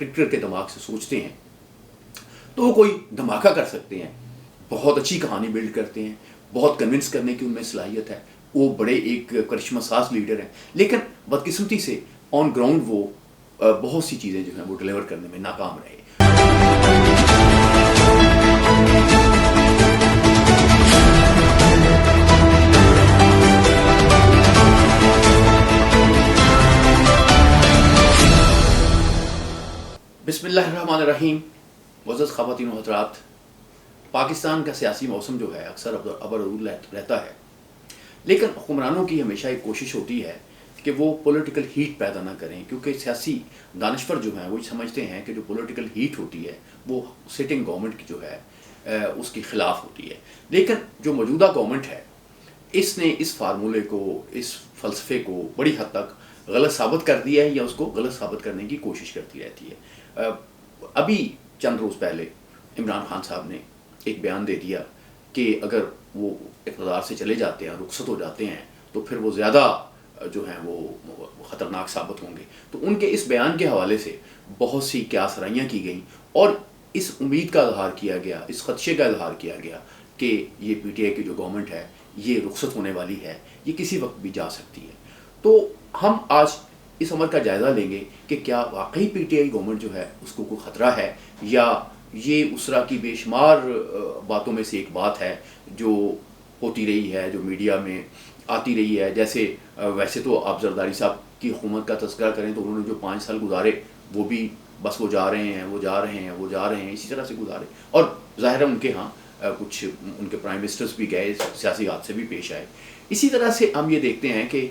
Cricketer کے دماغ سے سوچتے ہیں تو وہ کوئی دھماکہ کر سکتے ہیں، بہت اچھی کہانی بلڈ کرتے ہیں، بہت کنونس کرنے کی ان میں صلاحیت ہے، وہ بڑے ایک کرشمہ ساز لیڈر ہیں، لیکن بدقسمتی سے آن گراؤنڈ وہ بہت سی چیزیں جو ہیں وہ ڈیلیور کرنے میں ناکام رہے۔ بسم اللہ الرحمن الرحیم۔ معزز خواتین و حضرات، پاکستان کا سیاسی موسم جو ہے اکثر ابر رہتا ہے، لیکن حکمرانوں کی ہمیشہ ایک کوشش ہوتی ہے کہ وہ پولیٹیکل ہیٹ پیدا نہ کریں، کیونکہ سیاسی دانشور جو ہیں وہ سمجھتے ہیں کہ جو پولیٹیکل ہیٹ ہوتی ہے وہ سٹنگ گورنمنٹ کی جو ہے اس کے خلاف ہوتی ہے۔ لیکن جو موجودہ گورنمنٹ ہے اس نے اس فارمولے کو، اس فلسفے کو بڑی حد تک غلط ثابت کر دیا ہے، یا اس کو غلط ثابت کرنے کی کوشش کرتی رہتی ہے۔ ابھی چند روز پہلے عمران خان صاحب نے ایک بیان دے دیا کہ اگر وہ اقتدار سے چلے جاتے ہیں، رخصت ہو جاتے ہیں، تو پھر وہ زیادہ جو ہیں وہ خطرناک ثابت ہوں گے۔ تو ان کے اس بیان کے حوالے سے بہت سی قیاس رائیاں کی گئیں اور اس امید کا اظہار کیا گیا، اس خدشے کا اظہار کیا گیا کہ یہ پی ٹی آئی کی جو گورنمنٹ ہے یہ رخصت ہونے والی ہے، یہ کسی وقت بھی جا سکتی ہے۔ تو ہم آج اس امر کا جائزہ لیں گے کہ کیا واقعی پی ٹی آئی گورنمنٹ جو ہے اس کو کوئی خطرہ ہے، یا یہ اس طرح کی بے شمار باتوں میں سے ایک بات ہے جو ہوتی رہی ہے، جو میڈیا میں آتی رہی ہے۔ جیسے ویسے تو آپ زرداری صاحب کی حکومت کا تذکرہ کریں تو انہوں نے جو 5 سال گزارے وہ بھی بس وہ جا رہے ہیں، وہ جا رہے ہیں، وہ جا رہے ہیں، اسی طرح سے گزارے، اور ظاہر ہے ان کے ہاں کچھ ان کے پرائم منسٹرز بھی گئے، سیاسی حادثے بھی پیش آئے۔ اسی طرح سے ہم یہ دیکھتے ہیں کہ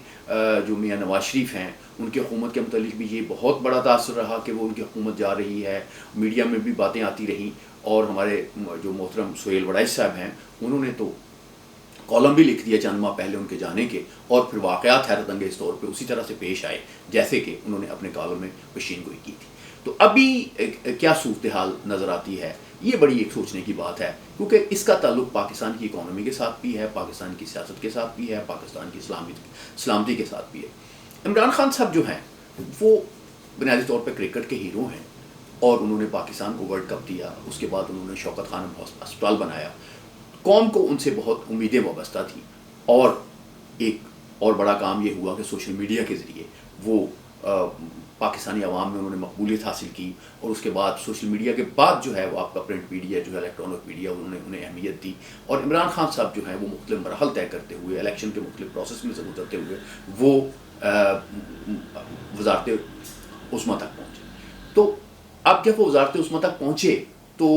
جو میاں نواز شریف ہیں ان کی حکومت کے متعلق بھی یہ بہت بڑا تاثر رہا کہ وہ ان کی حکومت جا رہی ہے، میڈیا میں بھی باتیں آتی رہیں، اور ہمارے جو محترم سہیل وڑائچ صاحب ہیں انہوں نے تو کالم بھی لکھ دیا چند ماہ پہلے ان کے جانے کے، اور پھر واقعات حیرت انگیز طور پہ اسی طرح سے پیش آئے جیسے کہ انہوں نے اپنے کالم میں پیشین گوئی کی تھی۔ تو ابھی کیا صورتحال نظر آتی ہے، یہ بڑی ایک سوچنے کی بات ہے، کیونکہ اس کا تعلق پاکستان کی اکانومی کے ساتھ بھی ہے، پاکستان کی سیاست کے ساتھ بھی ہے، پاکستان کی سلامتی کے ساتھ بھی ہے۔ عمران خان صاحب جو ہیں وہ بنیادی طور پہ کرکٹ کے ہیرو ہیں، اور انہوں نے پاکستان کو ورلڈ کپ دیا، اس کے بعد انہوں نے شوکت خانم ہسپتال بنایا، قوم کو ان سے بہت امیدیں وابستہ تھیں، اور ایک اور بڑا کام یہ ہوا کہ سوشل میڈیا کے ذریعے وہ پاکستانی عوام میں انہوں نے مقبولیت حاصل کی، اور اس کے بعد سوشل میڈیا کے بعد جو ہے وہ آپ کا پرنٹ میڈیا جو ہے، الیکٹرانک میڈیا، انہوں نے انہیں اہمیت دی، اور عمران خان صاحب جو ہیں وہ مختلف مراحل طے کرتے ہوئے، الیکشن کے مختلف پروسیس میں سے گزرتے ہوئے وہ وزارت عظمیٰ تک پہنچے۔ تو اب جب وہ وزارت عظمیٰ تک پہنچے تو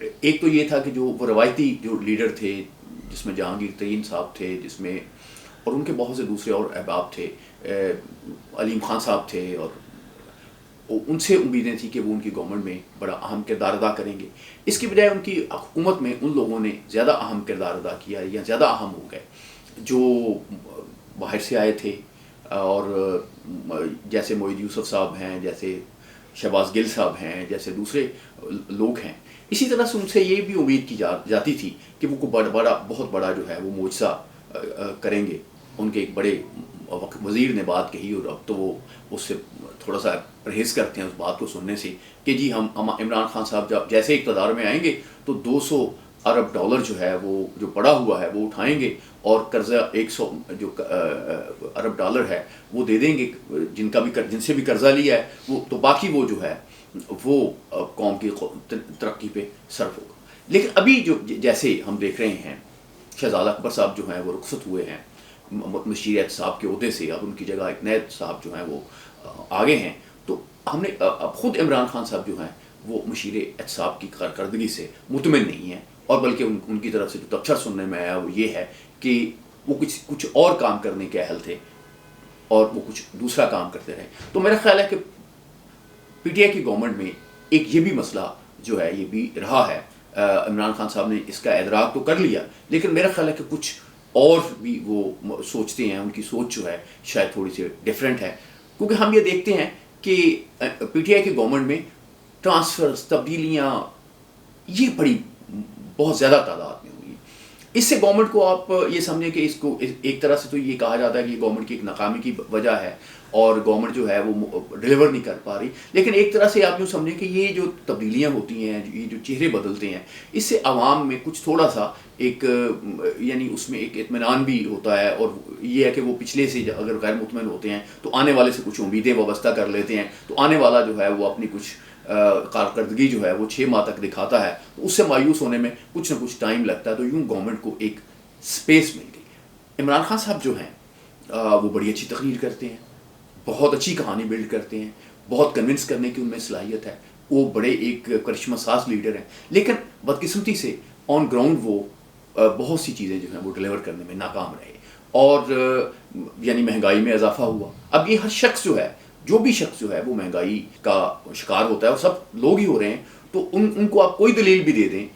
ایک تو یہ تھا کہ جو وہ روایتی جو لیڈر تھے، جس میں جہانگیر ترین صاحب تھے، جس میں اور ان کے بہت سے دوسرے اور احباب تھے، علیم خان صاحب تھے، اور ان سے امیدیں تھیں کہ وہ ان کی گورنمنٹ میں بڑا اہم کردار ادا کریں گے۔ اس کی بجائے ان کی حکومت میں ان لوگوں نے زیادہ اہم کردار ادا کیا، یا زیادہ اہم ہو گئے جو باہر سے آئے تھے، اور جیسے معید یوسف صاحب ہیں، جیسے شہباز گل صاحب ہیں، جیسے دوسرے لوگ ہیں۔ اسی طرح سے ان سے یہ بھی امید کی جاتی تھی کہ وہ بہت بڑا جو ہے وہ معجزہ کریں گے۔ ان کے ایک بڑے وزیر نے بات کہی، اور اب تو وہ اس سے تھوڑا سا پرہیز کرتے ہیں اس بات کو سننے سے، کہ جی ہم عمران خان صاحب جب جیسے اقتدار میں آئیں گے تو 200 ارب ڈالر جو ہے وہ جو پڑا ہوا ہے وہ اٹھائیں گے، اور قرضہ 100 جو ارب ڈالر ہے وہ دے دیں گے جن سے بھی قرضہ لیا ہے وہ، تو باقی وہ جو ہے وہ قوم کی ترقی پہ صرف ہوگا۔ لیکن ابھی جو جیسے ہم دیکھ رہے ہیں شہزاد اکبر صاحب جو ہیں وہ رخصت ہوئے ہیں مشیر احتساب کے عہدے سے، اب ان کی جگہ ایک نئے صاحب جو ہیں وہ آگے ہیں، تو ہم نے اب خود عمران خان صاحب جو ہیں وہ مشیر احتساب کی کارکردگی سے مطمئن نہیں ہیں، اور بلکہ ان کی طرف سے جو تبصرہ سننے میں آیا وہ یہ ہے کہ وہ کچھ اور کام کرنے کے اہل تھے اور وہ کچھ دوسرا کام کرتے رہے۔ تو میرا خیال ہے کہ پی ٹی آئی کی گورنمنٹ میں ایک یہ بھی مسئلہ جو ہے یہ بھی رہا ہے۔ عمران خان صاحب نے اس کا ادراک تو کر لیا، لیکن میرا خیال ہے کہ کچھ اور بھی وہ سوچتے ہیں، ان کی سوچ جو ہے شاید تھوڑی سی ڈیفرنٹ ہے، کیونکہ ہم یہ دیکھتے ہیں کہ پی ٹی آئی کی گورنمنٹ میں ٹرانسفرز، تبدیلیاں یہ بہت زیادہ تعداد میں ہوئی۔ اس سے گورنمنٹ کو آپ یہ سمجھیں کہ اس کو ایک طرح سے تو یہ کہا جاتا ہے کہ یہ گورنمنٹ کی ایک ناکامی کی وجہ ہے اور گورنمنٹ جو ہے وہ ڈلیور نہیں کر پا رہی، لیکن ایک طرح سے آپ یوں سمجھیں کہ یہ جو تبدیلیاں ہوتی ہیں، یہ جو چہرے بدلتے ہیں، اس سے عوام میں کچھ تھوڑا سا ایک یعنی اس میں ایک اطمینان بھی ہوتا ہے، اور یہ ہے کہ وہ پچھلے سے اگر غیر مطمئن ہوتے ہیں تو آنے والے سے کچھ امیدیں وابستہ کر لیتے ہیں، تو آنے والا جو ہے وہ اپنی کچھ کارکردگی جو ہے وہ 6 ماہ تک دکھاتا ہے، تو اس سے مایوس ہونے میں کچھ نہ کچھ ٹائم لگتا ہے، تو یوں گورنمنٹ کو ایک سپیس مل گئی۔ عمران خان صاحب جو ہیں وہ بڑی اچھی تقریر کرتے ہیں، بہت اچھی کہانی بلڈ کرتے ہیں، بہت کنونس کرنے کی ان میں صلاحیت ہے، وہ بڑے ایک کرشمہ ساز لیڈر ہیں، لیکن بدقسمتی سے آن گراؤنڈ وہ بہت سی چیزیں جو ہیں وہ ڈلیور کرنے میں ناکام رہے، اور یعنی مہنگائی میں اضافہ ہوا۔ اب یہ ہر شخص جو بھی شخص جو ہے وہ مہنگائی کا شکار ہوتا ہے، اور سب لوگ ہی ہو رہے ہیں، تو ان کو آپ کوئی دلیل بھی دے دیں،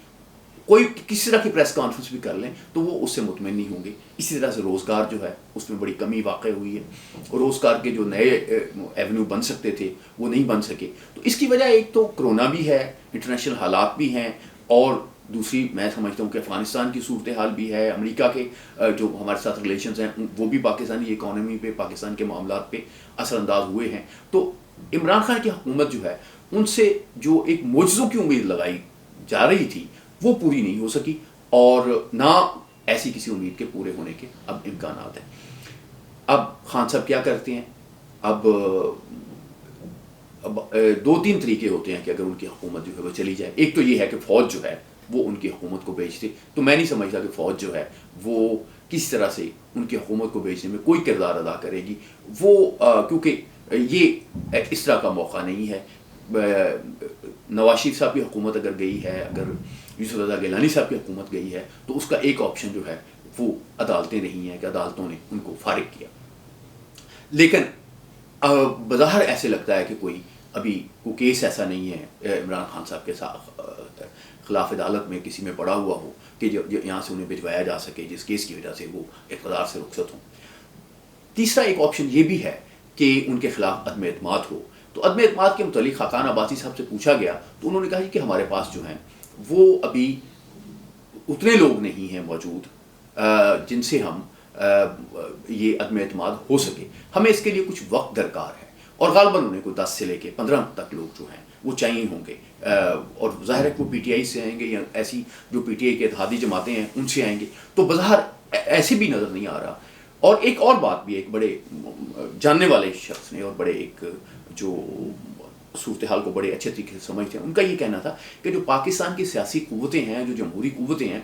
کوئی کسی طرح کی پریس کانفرنس بھی کر لیں، تو وہ اس سے مطمئن نہیں ہوں گے۔ اسی طرح سے روزگار جو ہے اس میں بڑی کمی واقع ہوئی ہے، اور روزگار کے جو نئے ایونیو بن سکتے تھے وہ نہیں بن سکے۔ تو اس کی وجہ ایک تو کرونا بھی ہے، انٹرنیشنل حالات بھی ہیں، اور دوسری میں سمجھتا ہوں کہ افغانستان کی صورتحال بھی ہے، امریکہ کے جو ہمارے ساتھ ریلیشنز ہیں وہ بھی پاکستانی اکانومی پہ، پاکستان کے معاملات پہ اثر انداز ہوئے ہیں۔ تو عمران خان کی حکومت جو ہے ان سے جو ایک معجزوں کی امید لگائی جا رہی تھی وہ پوری نہیں ہو سکی، اور نہ ایسی کسی امید کے پورے ہونے کے اب امکانات ہیں۔ اب خان صاحب کیا کرتے ہیں؟ اب 2-3 طریقے ہوتے ہیں کہ اگر ان کی حکومت جو ہے وہ چلی جائے۔ ایک تو یہ ہے کہ فوج جو ہے وہ ان کی حکومت کو بیچ دے، تو میں نہیں سمجھتا کہ فوج جو ہے وہ کس طرح سے ان کی حکومت کو بیچنے میں کوئی کردار ادا کرے گی، وہ کیونکہ یہ اس طرح کا موقع نہیں ہے۔ نواز شریف صاحب کی حکومت اگر گئی ہے، اگر یوسف رضا گیلانی صاحب کی حکومت گئی ہے، تو اس کا ایک آپشن جو ہے وہ عدالتیں رہی ہیں کہ عدالتوں نے ان کو فارغ کیا، لیکن بظاہر ایسے لگتا ہے کہ کوئی ابھی کوئی کیس ایسا نہیں ہے عمران خان صاحب کے ساتھ خلاف عدالت میں کسی میں پڑا ہوا ہو کہ جو یہاں سے انہیں بھجوایا جا سکے جس کیس کی وجہ سے وہ اقتدار سے رخصت ہوں۔ تیسرا ایک آپشن یہ بھی ہے کہ ان کے خلاف عدم اعتماد ہو، تو عدم اعتماد کے متعلق خاقان عباسی صاحب سے پوچھا گیا تو انہوں نے کہا کہ ہمارے پاس جو ہیں وہ ابھی اتنے لوگ نہیں ہیں موجود جن سے ہم یہ عدم اعتماد ہو سکے، ہمیں اس کے لیے کچھ وقت درکار ہے، اور غالباً انہیں کوئی 10 سے لے کے 15 تک لوگ جو ہیں وہ چاہیے ہوں گے، اور ظاہر ہے کہ وہ پی ٹی آئی سے آئیں گے یا ایسی جو پی ٹی آئی کے اتحادی جماعتیں ہیں ان سے آئیں گے، تو بظاہر ایسے بھی نظر نہیں آ رہا۔ اور ایک اور بات بھی ایک بڑے جاننے والے شخص نے اور بڑے ایک جو صورتحال کو بڑے اچھے طریقے سے سمجھتے ہیں، ان کا یہ کہنا تھا کہ جو پاکستان کی سیاسی قوتیں ہیں، جو جمہوری قوتیں ہیں،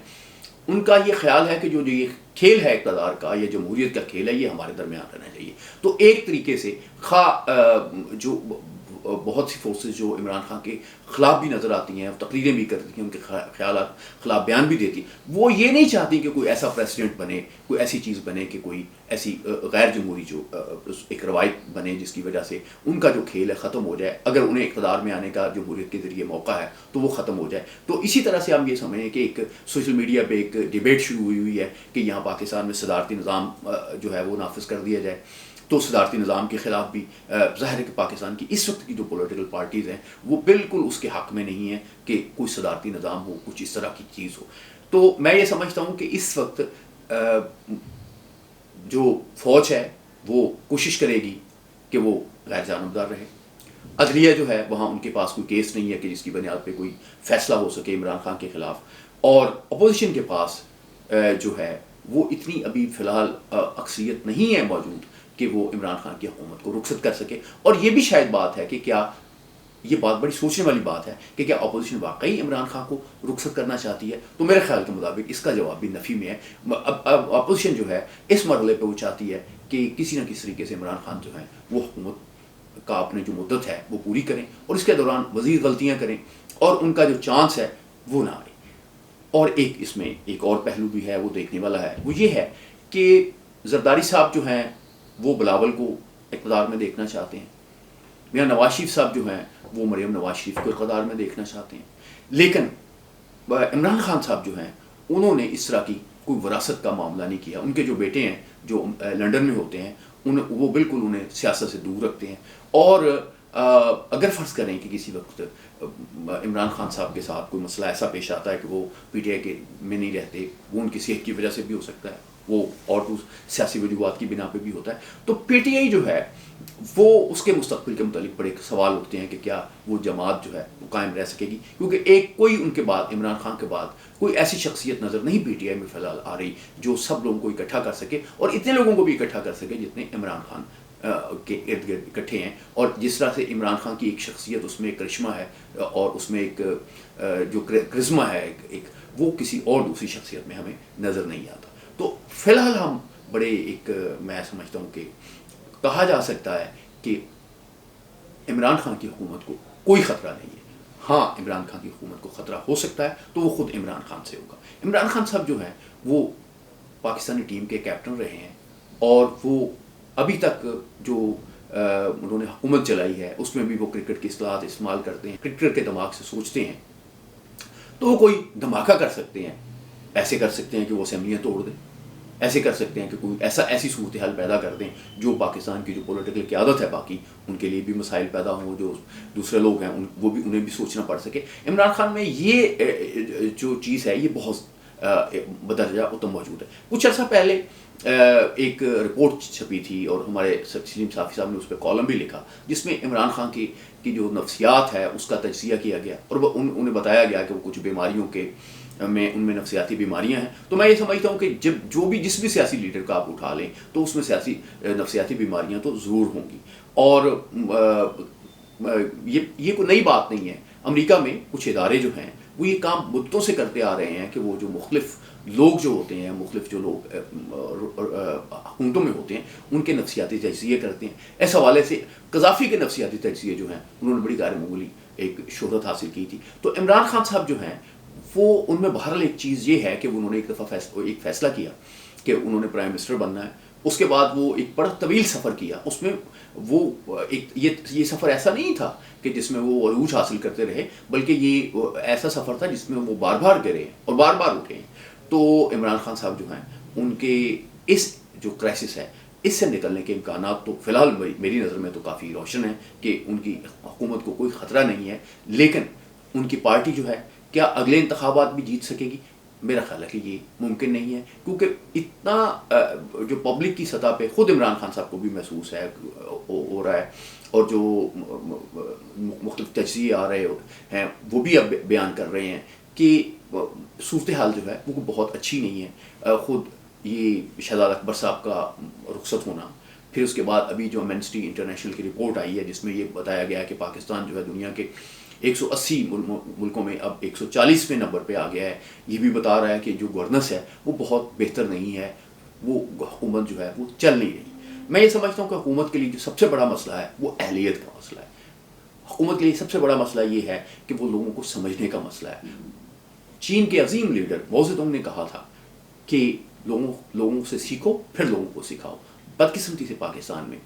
ان کا یہ خیال ہے کہ جو یہ کھیل ہے اقتدار کا، یہ جمہوریت کا کھیل ہے، یہ ہمارے درمیان رہنا چاہیے۔ تو ایک طریقے سے جو بہت سی فورسز جو عمران خان کے خلاف بھی نظر آتی ہیں، تقریریں بھی کرتی ہیں، ان کے خلاف بیان بھی دیتی، وہ یہ نہیں چاہتی کہ کوئی ایسا پریسیڈنٹ بنے، کوئی ایسی چیز بنے کہ کوئی ایسی غیر جمہوری جو ایک روایت بنے جس کی وجہ سے ان کا جو کھیل ہے ختم ہو جائے، اگر انہیں اقتدار میں آنے کا جمہوریت کے ذریعے موقع ہے تو وہ ختم ہو جائے۔ تو اسی طرح سے ہم یہ سمجھیں کہ ایک سوشل میڈیا پہ ایک ڈیبیٹ شروع ہوئی ہے کہ یہاں پاکستان میں صدارتی نظام جو ہے وہ نافذ کر دیا جائے، تو صدارتی نظام کے خلاف بھی ظاہر ہے کہ پاکستان کی اس وقت کی جو پولیٹیکل پارٹیز ہیں وہ بالکل اس کے حق میں نہیں ہیں کہ کوئی صدارتی نظام ہو، کچھ اس طرح کی چیز ہو۔ تو میں یہ سمجھتا ہوں کہ اس وقت جو فوج ہے وہ کوشش کرے گی کہ وہ غیر جانبدار رہے، عدلیہ جو ہے وہاں ان کے پاس کوئی کیس نہیں ہے کہ جس کی بنیاد پہ کوئی فیصلہ ہو سکے عمران خان کے خلاف، اور اپوزیشن کے پاس جو ہے وہ اتنی ابھی فی الحال اکثریت نہیں ہے موجود کہ وہ عمران خان کی حکومت کو رخصت کر سکے۔ اور یہ بھی شاید بات ہے کہ کیا یہ بات بڑی سوچنے والی بات ہے کہ کیا اپوزیشن واقعی عمران خان کو رخصت کرنا چاہتی ہے؟ تو میرے خیال کے مطابق اس کا جواب بھی نفی میں ہے۔ اب اپوزیشن جو ہے اس مرحلے پہ وہ چاہتی ہے کہ کسی نہ کسی طریقے سے عمران خان جو ہے وہ حکومت کا اپنے جو مدت ہے وہ پوری کریں، اور اس کے دوران مزید غلطیاں کریں، اور ان کا جو چانس ہے وہ نہ آئے۔ اور ایک اس میں ایک اور پہلو بھی ہے وہ دیکھنے والا ہے، وہ یہ ہے کہ زرداری صاحب جو ہیں وہ بلاول کو اقتدار میں دیکھنا چاہتے ہیں، میاں نواز شریف صاحب جو ہیں وہ مریم نواز شریف کو اقتدار میں دیکھنا چاہتے ہیں، لیکن عمران خان صاحب جو ہیں انہوں نے اس طرح کی کوئی وراثت کا معاملہ نہیں کیا۔ ان کے جو بیٹے ہیں جو لندن میں ہوتے ہیں وہ بالکل انہیں سیاست سے دور رکھتے ہیں، اور اگر فرض کریں کہ کسی وقت عمران خان صاحب کے ساتھ کوئی مسئلہ ایسا پیش آتا ہے کہ وہ پی ٹی آئی کے میں نہیں رہتے، وہ ان کی صحت کی وجہ سے بھی ہو سکتا ہے، وہ اور سیاسی وجوہات کی بنا پہ بھی ہوتا ہے، تو پی ٹی آئی جو ہے وہ اس کے مستقبل کے متعلق بڑے سوال اٹھتے ہیں کہ کیا وہ جماعت جو ہے وہ قائم رہ سکے گی، کیونکہ کوئی ان کے بعد، عمران خان کے بعد کوئی ایسی شخصیت نظر نہیں پی ٹی آئی میں فی الحال آ رہی جو سب لوگوں کو اکٹھا کر سکے، اور اتنے لوگوں کو بھی اکٹھا کر سکے جتنے عمران خان کے ارد گرد اکٹھے ہیں. اور جس طرح سے عمران خان کی ایک شخصیت، اس میں ایک کرشمہ ہے اور اس میں ایک جو کرزمہ ہے ایک وہ کسی اور دوسری شخصیت میں ہمیں نظر نہیں آتا. تو فی الحال ہم بڑے ایک، میں سمجھتا ہوں کہ کہا جا سکتا ہے کہ عمران خان کی حکومت کو کوئی خطرہ نہیں ہے. ہاں، عمران خان کی حکومت کو خطرہ ہو سکتا ہے تو وہ خود عمران خان سے ہوگا. عمران خان صاحب جو ہیں وہ پاکستانی ٹیم کے کیپٹن رہے ہیں، اور وہ ابھی تک جو انہوں نے حکومت چلائی ہے اس میں بھی وہ کرکٹ کی اصطلاحات استعمال کرتے ہیں، کرکٹر کے دماغ سے سوچتے ہیں. تو وہ کوئی دھماکہ کر سکتے ہیں، ایسے کر سکتے ہیں کہ وہ اسمبلیاں توڑ دیں، ایسے کر سکتے ہیں کہ کوئی ایسی صورتحال پیدا کر دیں جو پاکستان کی جو پولیٹیکل قیادت ہے باقی ان کے لیے بھی مسائل پیدا ہوں، جو دوسرے لوگ ہیں وہ بھی، انہیں بھی سوچنا پڑ سکے. عمران خان میں یہ جو چیز ہے یہ بہت بدرجہ اتم موجود ہے. کچھ عرصہ پہلے ایک رپورٹ چھپی تھی اور ہمارے سلیم صافی صاحب نے اس پہ کالم بھی لکھا، جس میں عمران خان کی جو نفسیات ہے اس کا تجزیہ کیا گیا، اور انہیں بتایا گیا کہ وہ کچھ بیماریوں کے ان میں نفسیاتی بیماریاں ہیں. تو میں یہ سمجھتا ہوں کہ جس بھی سیاسی لیڈر کا آپ اٹھا لیں تو اس میں نفسیاتی بیماریاں تو ضرور ہوں گی. اور یہ کوئی نئی بات نہیں ہے. امریکہ میں کچھ ادارے جو ہیں وہ یہ کام مدتوں سے کرتے آ رہے ہیں کہ وہ جو مختلف لوگ جو ہوتے ہیں، مختلف جو لوگ حکومتوں میں ہوتے ہیں، ان کے نفسیاتی تجزیے کرتے ہیں. اس حوالے سے قذافی کے نفسیاتی تجزیے جو ہیں انہوں نے بڑی غیر معمولی ایک شہرت حاصل کی تھی. تو عمران خان صاحب جو ہیں وہ ان میں بہرحال ایک چیز یہ ہے کہ انہوں نے ایک دفعہ ایک فیصلہ کیا کہ انہوں نے پرائم منسٹر بننا ہے. اس کے بعد وہ ایک بڑا طویل سفر کیا. اس میں وہ یہ سفر ایسا نہیں تھا کہ جس میں وہ عروج حاصل کرتے رہے، بلکہ یہ ایسا سفر تھا جس میں وہ بار بار گرے ہیں اور بار بار اٹھے ہیں. تو عمران خان صاحب جو ہیں ان کے اس جو کرائسس ہے اس سے نکلنے کے امکانات تو فی الحال میری نظر میں تو کافی روشن ہیں کہ ان کی حکومت کو کوئی خطرہ نہیں ہے. لیکن ان کی پارٹی جو ہے کیا اگلے انتخابات بھی جیت سکے گی؟ میرا خیال ہے کہ یہ ممکن نہیں ہے، کیونکہ اتنا جو پبلک کی سطح پہ خود عمران خان صاحب کو بھی محسوس ہے ہو رہا ہے، اور جو مختلف تجزیے آ رہے ہیں وہ بھی اب بیان کر رہے ہیں کہ صورتحال جو ہے وہ بہت اچھی نہیں ہے. خود یہ شہزاد اکبر صاحب کا رخصت ہونا، پھر اس کے بعد ابھی جو ایمنسٹی انٹرنیشنل کی رپورٹ آئی ہے جس میں یہ بتایا گیا ہے کہ پاکستان جو ہے دنیا کے 180 ملکوں میں اب 140ویں نمبر پہ آ گیا ہے. یہ بھی بتا رہا ہے کہ جو گورننس ہے وہ بہت بہتر نہیں ہے، وہ حکومت جو ہے وہ چل نہیں رہی. میں یہ سمجھتا ہوں کہ حکومت کے لیے جو سب سے بڑا مسئلہ ہے وہ اہلیت کا مسئلہ ہے. حکومت کے لیے سب سے بڑا مسئلہ یہ ہے کہ وہ لوگوں کو سمجھنے کا مسئلہ ہے. چین کے عظیم لیڈر ماؤ زے تونگ نے کہا تھا کہ لوگوں سے سیکھو پھر لوگوں کو سکھاؤ. بدقسمتی سے پاکستان میں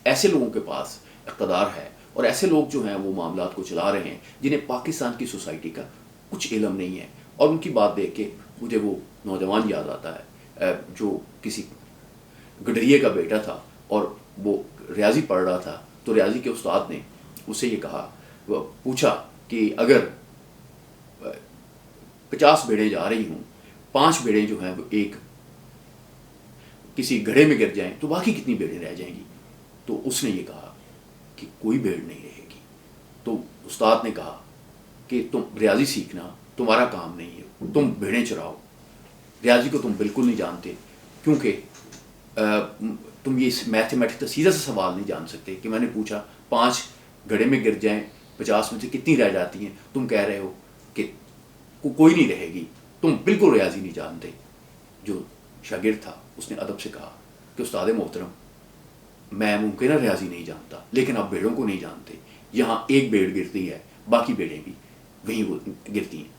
ایسے لوگوں کے پاس اقتدار ہے اور ایسے لوگ جو ہیں وہ معاملات کو چلا رہے ہیں جنہیں پاکستان کی سوسائٹی کا کچھ علم نہیں ہے. اور ان کی بات دیکھ کے مجھے وہ نوجوان یاد آتا ہے جو کسی گڈریے کا بیٹا تھا اور وہ ریاضی پڑھ رہا تھا. تو ریاضی کے استاد نے اسے یہ کہا، پوچھا کہ اگر 50 بھیڑیں جا رہی ہوں، 5 بھیڑیں جو ہیں وہ ایک کسی گڑھے میں گر جائیں تو باقی کتنی بھیڑیں رہ جائیں گی؟ تو اس نے یہ کہا کہ کوئی بھیڑ نہیں رہے گی. تو استاد نے کہا کہ تم ریاضی سیکھنا تمہارا کام نہیں ہے، تم بھیڑیں چراؤ. ریاضی کو تم بالکل نہیں جانتے، کیونکہ تم یہ میتھمیٹکس کا سیدھا سا سوال نہیں جان سکتے کہ میں نے پوچھا 5 گڑھے میں گر جائیں 50 میں سے کتنی رہ جاتی ہیں، تم کہہ رہے ہو کہ کوئی نہیں رہے گی. تم بالکل ریاضی نہیں جانتے. جو شاگرد تھا اس نے ادب سے کہا کہ استاد محترم، میں ممکنہ ریاضی نہیں جانتا لیکن آپ بھیڑوں کو نہیں جانتے. یہاں ایک بھیڑ گرتی ہے، باقی بھیڑیں بھی وہیں وہ گرتی ہیں.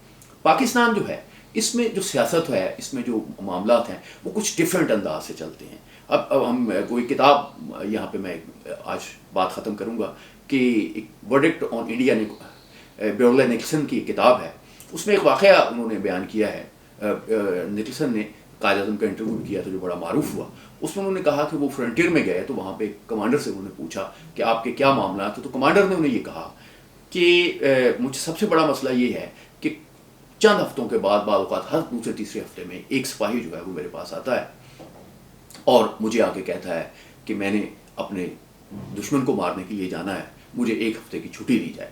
پاکستان جو ہے اس میں جو سیاست ہے، اس میں جو معاملات ہیں وہ کچھ ڈفرینٹ انداز سے چلتے ہیں. اب ہم کوئی کتاب یہاں پہ میں آج بات ختم کروں گا کہ ایک ورڈکٹ آن انڈیا نے بیورلے نکلسن کی کتاب ہے، اس میں ایک واقعہ انہوں نے بیان کیا ہے. نکلسن نے قائد اعظم کا انٹرویو کیا تھا جو بڑا معروف ہوا. اس میں انہوں نے کہا کہ وہ فرنٹیئر میں گئے تو وہاں پہ کمانڈر سے انہوں نے پوچھا کہ آپ کے کیا معاملات ہیں. تو کمانڈر نے انہیں یہ کہا کہ مجھے سب سے بڑا مسئلہ یہ ہے کہ چند ہفتوں کے بعد بعض اوقات ہر دوسرے تیسرے ہفتے میں ایک سپاہی جو ہے وہ میرے پاس آتا ہے اور مجھے آ کے کہتا ہے کہ میں نے اپنے دشمن کو مارنے کے لیے جانا ہے, مجھے ایک ہفتے کی چھٹی دی جائے.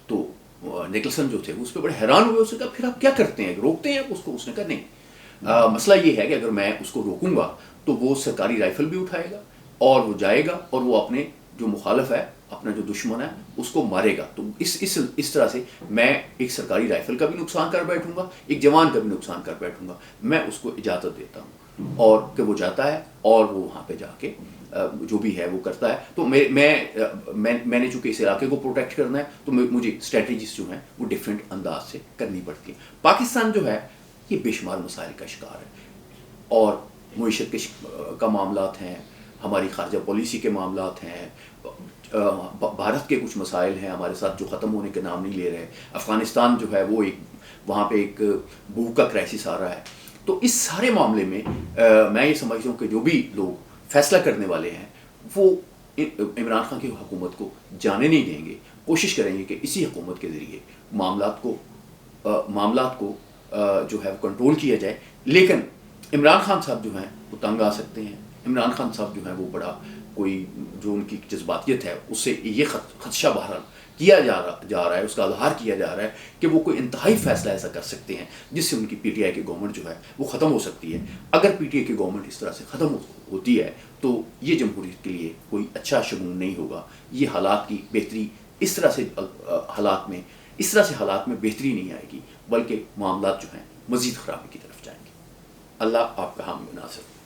تو نکلسن جو تھے وہ اس پہ بڑے حیران ہوئے. اس نے کہا پھر آپ کیا کرتے ہیں, روکتے ہیں اس کو؟ اس نے کہا نہیں, مسئلہ یہ ہے کہ اگر میں اس کو روکوں گا تو وہ سرکاری رائفل بھی اٹھائے گا اور وہ جائے گا اور وہ اپنے جو مخالف ہے, اپنا جو دشمن ہے, اس کو مارے گا. تو اس طرح سے میں ایک سرکاری رائفل کا بھی نقصان کر بیٹھوں گا, ایک جوان کا بھی نقصان کر بیٹھوں گا. میں اس کو اجازت دیتا ہوں اور کہ وہ جاتا ہے اور وہ وہاں پہ جا کے جو بھی ہے وہ کرتا ہے. تو میں نے چونکہ اس علاقے کو پروٹیکٹ کرنا ہے تو مجھے اسٹریٹجیز جو ہیں وہ ڈفرینٹ انداز سے کرنی پڑتی ہیں. پاکستان جو ہے یہ بے شمار مسائل کا شکار ہے اور معیشت کا معاملات ہیں, ہماری خارجہ پالیسی کے معاملات ہیں, بھارت کے کچھ مسائل ہیں ہمارے ساتھ جو ختم ہونے کے نام نہیں لے رہے. افغانستان جو ہے وہ وہاں پہ ایک بھوک کا کرائسس آ رہا ہے. تو اس سارے معاملے میں میں یہ سمجھتا ہوں کہ جو بھی لوگ فیصلہ کرنے والے ہیں وہ عمران خان کی حکومت کو جانے نہیں دیں گے, کوشش کریں گے کہ اسی حکومت کے ذریعے معاملات کو جو ہے وہ کنٹرول کیا جائے. لیکن عمران خان صاحب جو ہیں وہ تنگ آ سکتے ہیں. عمران خان صاحب جو ہیں وہ بڑا کوئی جو ان کی جذباتیت ہے اس سے یہ خدشہ بہرحال کیا جا رہا ہے, اس کا اظہار کیا جا رہا ہے کہ وہ کوئی انتہائی فیصلہ ایسا کر سکتے ہیں جس سے ان کی پی ٹی آئی کی گورنمنٹ جو ہے وہ ختم ہو سکتی ہے. اگر پی ٹی آئی کی گورنمنٹ اس طرح سے ختم ہوتی ہے تو یہ جمہوریت کے لیے کوئی اچھا شگون نہیں ہوگا. یہ حالات کی بہتری اس طرح سے حالات میں بہتری نہیں آئے گی, بلکہ معاملات جو ہیں مزید خرابی کی طرف جائیں گے. اللہ آپ کا حامی و ناصر.